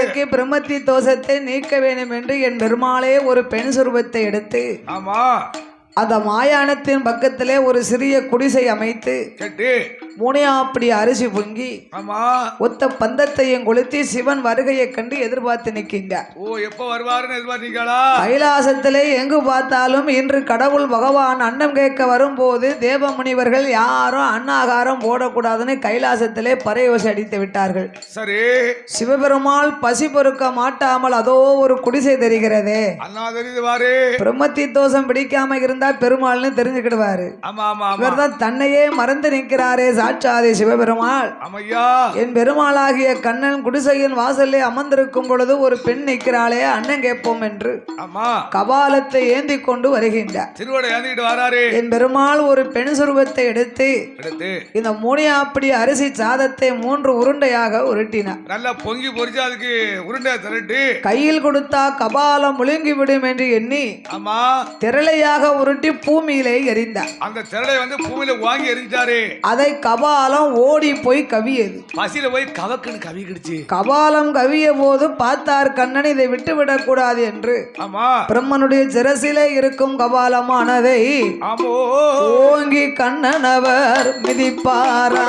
அதற்கு பிரம்மத்தி தோஷத்தை நீக்க வேண்டும் என்று என் பெருமாளே ஒரு பெண் சுரூபத்தை எடுத்து ஆமா அந்த மாயாணத்தின் பக்கத்திலே ஒரு சிறிய குடிசை அமைத்து முனையாப்படி அரிசி பொங்கி ஒத்த பந்தத்தையும் கொளுத்தி சிவன் வருகையை கண்டு எதிர்பார்த்து நிற்கிங்க. ஓ எப்ப வருவாருன்னு எதிர்பார்த்தீங்களா? கைலாசத்திலே எங்கு பார்த்தாலும் இன்று கடவுள் பகவான் அன்னம் கேட்க வரும்போது தேவ முனிவர்கள் யாரும் அன்னாகாரம் போடக்கூடாதுன்னு கைலாசத்திலே பறையோசை அடித்து விட்டார்கள். சரி, சிவபெருமாள் பசி பொறுக்க மாட்டாமல் அதோ ஒரு குடிசை தெரிகிறதே, பிரம்மத்தி தோஷம் பிடிக்காம இருந்தா பெருமாள்னு தெரிஞ்சுக்கிடுவாரு. இவர்தான் தன்னையே மறந்து நிற்கிறாரே சாட்சாதே சிவபெருமாள். என் பெருமாளாகிய கண்ணன் குடிசையின் வாசலே அமர்ந்திருக்கும் பொழுது ஒரு பெண் நிற்கிறாளே அண்ணன் கேட்போம் என்று கபாலத்தை ஏந்தி கொண்டு வருகின்றார். என் பெருமாள் ஒரு பெண் சுரூபத்தை எடுத்து இந்த முனியாப்படி அரிசி சாதத்தை 3 உருண்டையாக உருட்டினார். நல்லா பொங்கி பொரிச்சு அதுக்கு உருண்டை திரட்டி கையில் கொடுத்தா கபாலம் முழுங்கி விடும் என்று எண்ணி திரளையாக உருட்டி பூமியிலே எறிந்தார். அந்த திரளை பூமியில வாங்கி எரிஞ்சாரு. அதை கபாலம் ஓடி போய் கவியது. பசியில போய் கவக்குன்னு கவிக்கிடுச்சு. கபாலம் கவிய போது பார்த்தார் கண்ணன் இதை விட்டு விடக் கூடாது என்று பிரம்மனுடைய சிரசிலே இருக்கும் கபாலமானதை ஓங்கி கண்ணன் அவர் மிதிப்பாரா.